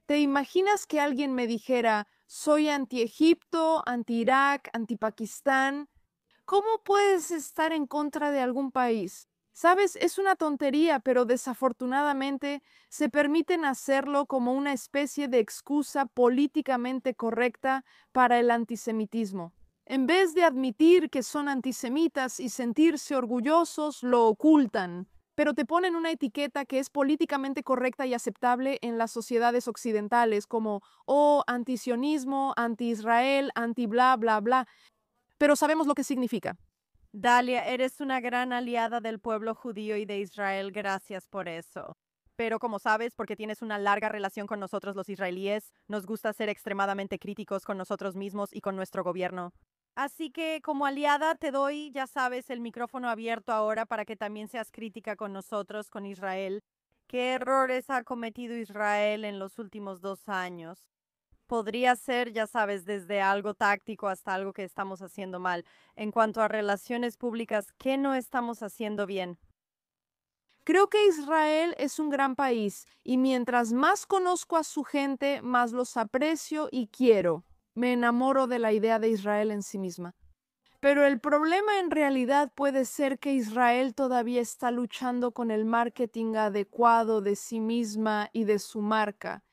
¿Te imaginas que alguien me dijera, soy anti-Egipto, anti-Irak, anti-Pakistán? ¿Cómo puedes estar en contra de algún país? Sabes, es una tontería, pero desafortunadamente se permiten hacerlo como una especie de excusa políticamente correcta para el antisemitismo. En vez de admitir que son antisemitas y sentirse orgullosos, lo ocultan, pero te ponen una etiqueta que es políticamente correcta y aceptable en las sociedades occidentales, como, oh, antisionismo, anti-Israel, anti-bla, bla, bla, pero sabemos lo que significa.
Dalia, eres una gran aliada del pueblo judío y de Israel, gracias por eso. Pero como sabes, porque tienes una larga relación con nosotros los israelíes, nos gusta ser extremadamente críticos con nosotros mismos y con nuestro gobierno. Así que como aliada te doy, ya sabes, el micrófono abierto ahora para que también seas crítica con nosotros, con Israel. ¿Qué errores ha cometido Israel en los últimos 2 años? Podría ser, ya sabes, desde algo táctico hasta algo que estamos haciendo mal. En cuanto a relaciones públicas, ¿qué no estamos haciendo bien?
Creo que Israel es un gran país y mientras más conozco a su gente, más los aprecio y quiero. Me enamoro de la idea de Israel en sí misma. Pero el problema en realidad puede ser que Israel todavía está luchando con el marketing adecuado de sí misma y de su marca.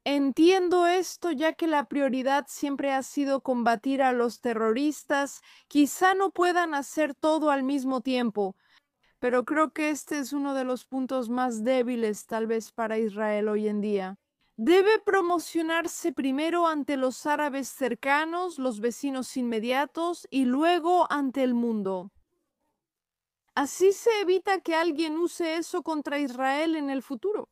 Entiendo esto ya que la prioridad siempre ha sido combatir a los terroristas. Quizá no puedan hacer todo al mismo tiempo, pero creo que este es uno de los puntos más débiles tal vez para Israel hoy en día. Debe promocionarse primero ante los árabes cercanos, los vecinos inmediatos y luego ante el mundo. Así se evita que alguien use eso contra Israel en el futuro.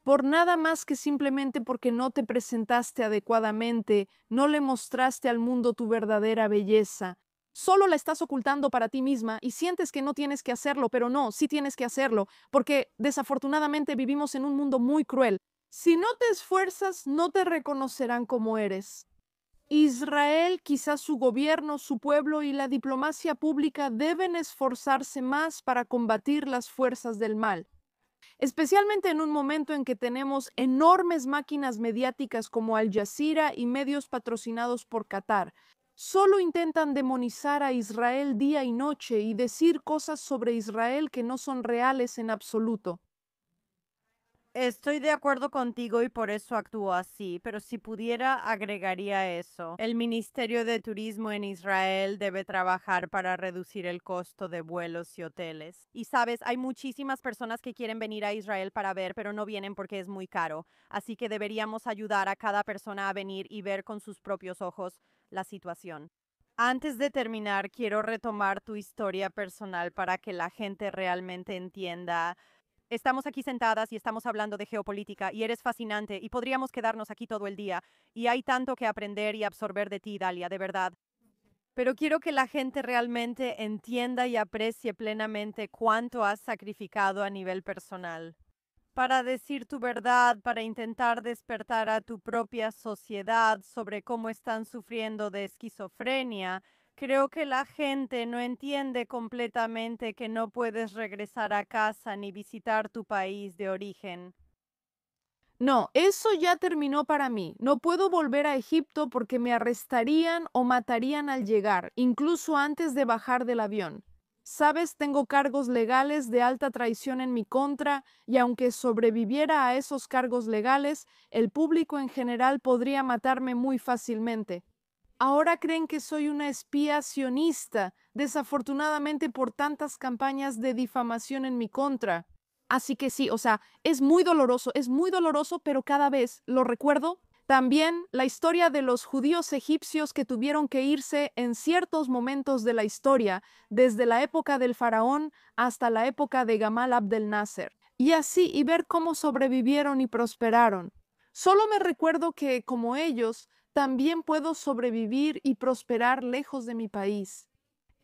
Por nada más que simplemente porque no te presentaste adecuadamente, no le mostraste al mundo tu verdadera belleza. Solo la estás ocultando para ti misma y sientes que no tienes que hacerlo, pero no, sí tienes que hacerlo, porque desafortunadamente vivimos en un mundo muy cruel. Si no te esfuerzas, no te reconocerán como eres. Israel, quizás su gobierno, su pueblo y la diplomacia pública deben esforzarse más para combatir las fuerzas del mal, especialmente en un momento en que tenemos enormes máquinas mediáticas como Al Jazeera y medios patrocinados por Qatar. Solo intentan demonizar a Israel día y noche y decir cosas sobre Israel que no son reales en absoluto.
Estoy de acuerdo contigo y por eso actúo así, pero si pudiera agregaría eso. El Ministerio de Turismo en Israel debe trabajar para reducir el costo de vuelos y hoteles. Y sabes, hay muchísimas personas que quieren venir a Israel para ver, pero no vienen porque es muy caro. Así que deberíamos ayudar a cada persona a venir y ver con sus propios ojos la situación. Antes de terminar, quiero retomar tu historia personal para que la gente realmente entienda. Estamos aquí sentadas y estamos hablando de geopolítica y eres fascinante y podríamos quedarnos aquí todo el día. Y hay tanto que aprender y absorber de ti, Dalia, de verdad. Pero quiero que la gente realmente entienda y aprecie plenamente cuánto has sacrificado a nivel personal. Para decir tu verdad, para intentar despertar a tu propia sociedad sobre cómo están sufriendo de esquizofrenia, creo que la gente no entiende completamente que no puedes regresar a casa ni visitar tu país de origen.
No, eso ya terminó para mí. No puedo volver a Egipto porque me arrestarían o matarían al llegar, incluso antes de bajar del avión. Sabes, tengo cargos legales de alta traición en mi contra y aunque sobreviviera a esos cargos legales, el público en general podría matarme muy fácilmente. Ahora creen que soy una espía sionista, desafortunadamente por tantas campañas de difamación en mi contra. Así que sí, o sea, es muy doloroso, pero cada vez lo recuerdo. También la historia de los judíos egipcios que tuvieron que irse en ciertos momentos de la historia, desde la época del faraón hasta la época de Gamal Abdel Nasser. Y así, y ver cómo sobrevivieron y prosperaron. Solo me recuerdo que, como ellos, también puedo sobrevivir y prosperar lejos de mi país.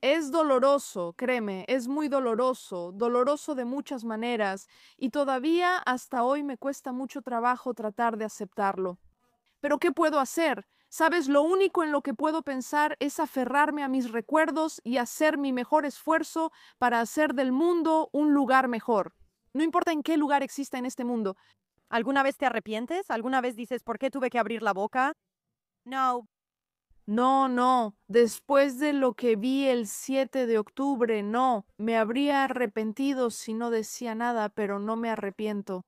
Es doloroso, créeme, es muy doloroso, doloroso de muchas maneras, y todavía hasta hoy me cuesta mucho trabajo tratar de aceptarlo. Pero ¿qué puedo hacer? Sabes, lo único en lo que puedo pensar es aferrarme a mis recuerdos y hacer mi mejor esfuerzo para hacer del mundo un lugar mejor. No importa en qué lugar exista en este mundo.
¿Alguna vez te arrepientes? ¿Alguna vez dices, ¿por qué tuve que abrir la boca? No.
No, no, después de lo que vi el 7 de octubre, no, me habría arrepentido si no decía nada, pero no me arrepiento.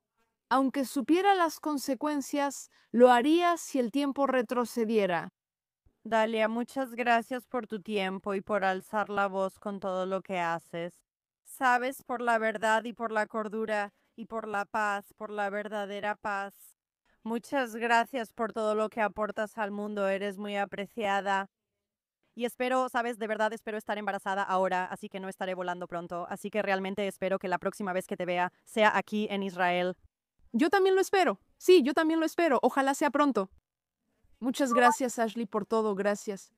Aunque supiera las consecuencias, lo haría si el tiempo retrocediera.
Dalia, muchas gracias por tu tiempo y por alzar la voz con todo lo que haces. Sabes, por la verdad y por la cordura y por la paz, por la verdadera paz. Muchas gracias por todo lo que aportas al mundo, eres muy apreciada. Y espero, sabes, de verdad espero estar embarazada ahora, así que no estaré volando pronto. Así que realmente espero que la próxima vez que te vea sea aquí en Israel.
Yo también lo espero. Sí, yo también lo espero. Ojalá sea pronto. Muchas gracias, Ashley, por todo. Gracias.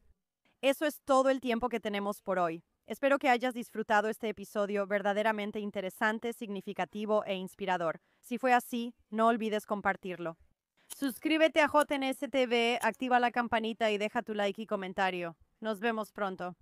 Eso es todo el tiempo que tenemos por hoy. Espero que hayas disfrutado este episodio verdaderamente interesante, significativo e inspirador. Si fue así, no olvides compartirlo. Suscríbete a JNS TV, activa la campanita y deja tu like y comentario. Nos vemos pronto.